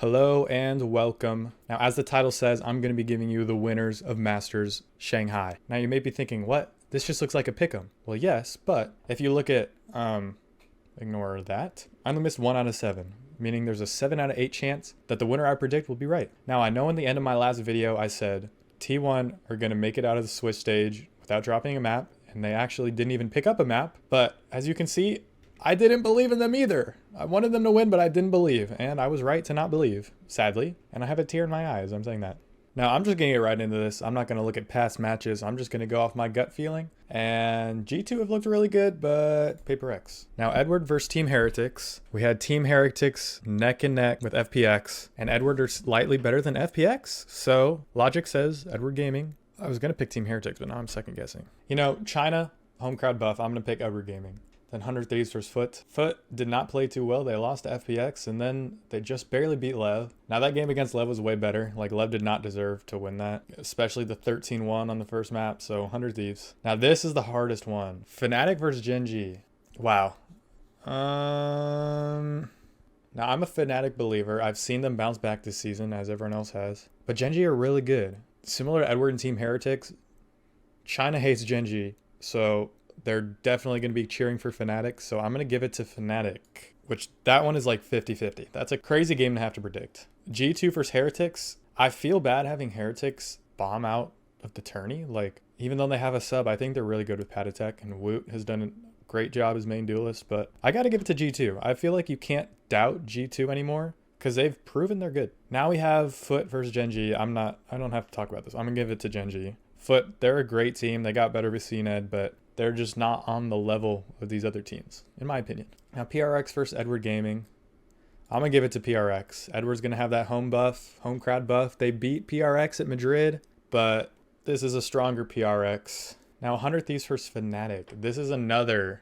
Hello and welcome. Now, as the title says, I'm going to be giving you the winners of Masters Shanghai. Now, you may be thinking, what? This just looks like a pick-em. Well, yes, but if you look at, ignore that. I only missed 1 out of 7, meaning there's a 7 out of 8 chance that the winner I predict will be right. Now, I know in the end of my last video, I said T1 are going to make it out of the Swiss stage without dropping a map, and they actually didn't even pick up a map. But as you can see, I didn't believe in them either. I wanted them to win, but I didn't believe. And I was right to not believe, sadly. And I have a tear in my eye as I'm saying that. Now, I'm just going to get right into this. I'm not going to look at past matches. I'm just going to go off my gut feeling. And G2 have looked really good, but Paper X. Now, Edward versus Team Heretics. We had Team Heretics neck and neck with FPX. And Edward are slightly better than FPX. So, logic says Edward Gaming. I was going to pick Team Heretics, but now I'm second guessing. You know, China, home crowd buff. I'm going to pick Edward Gaming. Then 100 Thieves versus Foot. Foot did not play too well. They lost to FPX, and then they just barely beat Lev. Now, that game against Lev was way better. Like, Lev did not deserve to win that, especially the 13-1 on the first map, so 100 Thieves. Now, this is the hardest one. Fnatic versus Gen G. Wow. Now, I'm a Fnatic believer. I've seen them bounce back this season, as everyone else has. But Gen G are really good. Similar to Edward and Team Heretics, China hates Gen G, so they're definitely going to be cheering for Fnatic, so I'm going to give it to Fnatic, which that one is like 50-50. That's a crazy game to have to predict. G2 versus Heretics. I feel bad having Heretics bomb out of the tourney. Like, even though they have a sub, I think they're really good with Patatek, and Woot has done a great job as main duelist, but I got to give it to G2. I feel like you can't doubt G2 anymore because they've proven they're good. Now we have Foot versus Gen G. I don't have to talk about this. I'm going to give it to Gen G. Foot, they're a great team. They got better with CNED, but they're just not on the level of these other teams, in my opinion. Now, PRX versus Edward Gaming. I'm going to give it to PRX. Edward's going to have that home buff, home crowd buff. They beat PRX at Madrid, but this is a stronger PRX. Now, 100 Thieves versus Fnatic. This is another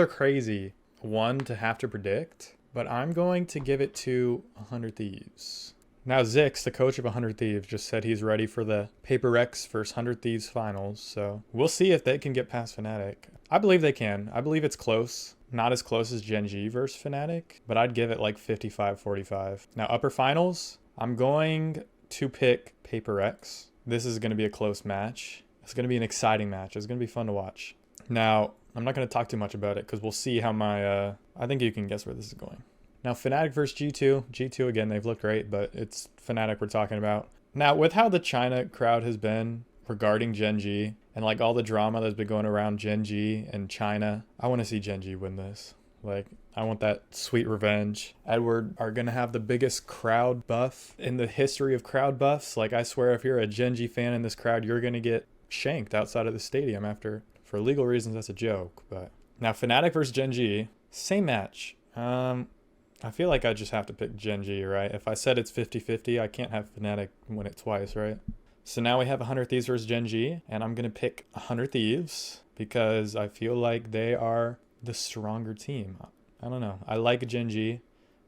crazy one to have to predict, but I'm going to give it to 100 Thieves. Now, Zix, the coach of 100 Thieves, just said he's ready for the Paper X versus 100 Thieves finals. So we'll see if they can get past Fnatic. I believe they can. I believe it's close. Not as close as Gen G versus Fnatic, but I'd give it like 55-45. Now, upper finals, I'm going to pick Paper X. This is going to be a close match. It's going to be an exciting match. It's going to be fun to watch. Now, I'm not going to talk too much about it because we'll see how my... I think you can guess where this is going. Now, Fnatic versus G2. G2, again, they've looked great, but it's Fnatic we're talking about. Now, with how the China crowd has been regarding Gen G and like all the drama that's been going around Gen G and China, I want to see Gen G win this. Like, I want that sweet revenge. Edward are going to have the biggest crowd buff in the history of crowd buffs. Like, I swear, if you're a Gen G fan in this crowd, you're going to get shanked outside of the stadium after. For legal reasons, that's a joke. But now, Fnatic versus Gen G, same match. I feel like I just have to pick Gen G, right? If I said it's 50-50, I can't have Fnatic win it twice, right? So now we have 100 Thieves versus Gen G, and I'm going to pick 100 Thieves because I feel like they are the stronger team. I don't know. I like Gen G,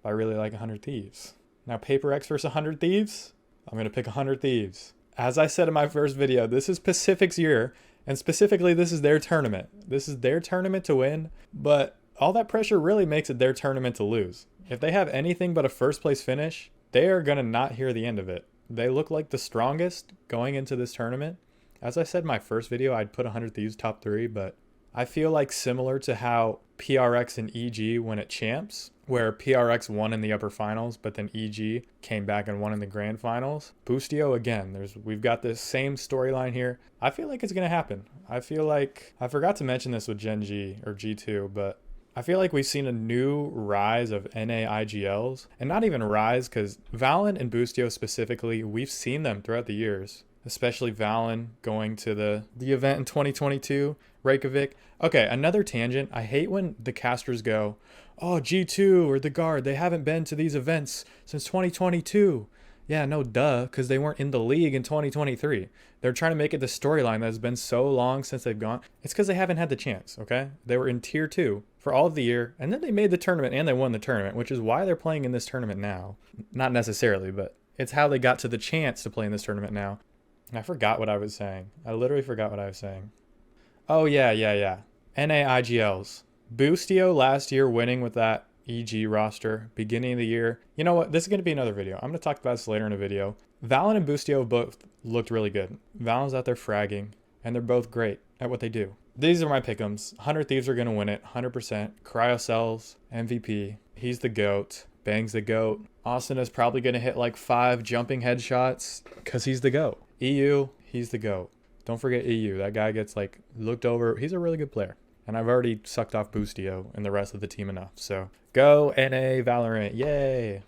but I really like 100 Thieves. Now, Paper X versus 100 Thieves, I'm going to pick 100 Thieves. As I said in my first video, this is Pacific's year, and specifically, this is their tournament. This is their tournament to win, but all that pressure really makes it their tournament to lose. If they have anything but a first place finish, they are going to not hear the end of it. They look like the strongest going into this tournament. As I said in my first video, I'd put 100 Thieves top 3, but I feel like similar to how PRX and EG went at Champs, where PRX won in the upper finals, but then EG came back and won in the grand finals. Boostio, again, we've got this same storyline here. I feel like it's going to happen. I feel like, I forgot to mention this with Gen G or G2, but I feel like we've seen a new rise of NA IGLs, and not even rise because Valen and Boostio specifically, we've seen them throughout the years, especially Valen going to the event in 2022, Reykjavik. Okay, another tangent. I hate when the casters go, oh, G2 or the Guard, they haven't been to these events since 2022. Yeah, no, duh, because they weren't in the league in 2023. They're trying to make it the storyline that has been so long since they've gone. It's because they haven't had the chance, okay? They were in Tier 2 for all of the year, and then they made the tournament and they won the tournament, which is why they're playing in this tournament now. Not necessarily, but it's how they got to the chance to play in this tournament now. And I forgot what I was saying. I literally forgot what I was saying. Oh, yeah. NA IGLs. Boostio last year winning with that EG roster, beginning of the year. You know what? This is going to be another video. I'm going to talk about this later in a video. Valen and Boostio both looked really good. Valen's out there fragging, and they're both great at what they do. These are my pick'ems. 100 Thieves are going to win it, 100%. Cryocells, MVP. He's the GOAT. Bang's the GOAT. Austin is probably going to hit like 5 jumping headshots because he's the GOAT. EU, he's the GOAT. Don't forget EU. That guy gets like looked over. He's a really good player. And I've already sucked off Boostio and the rest of the team enough. So go NA Valorant. Yay.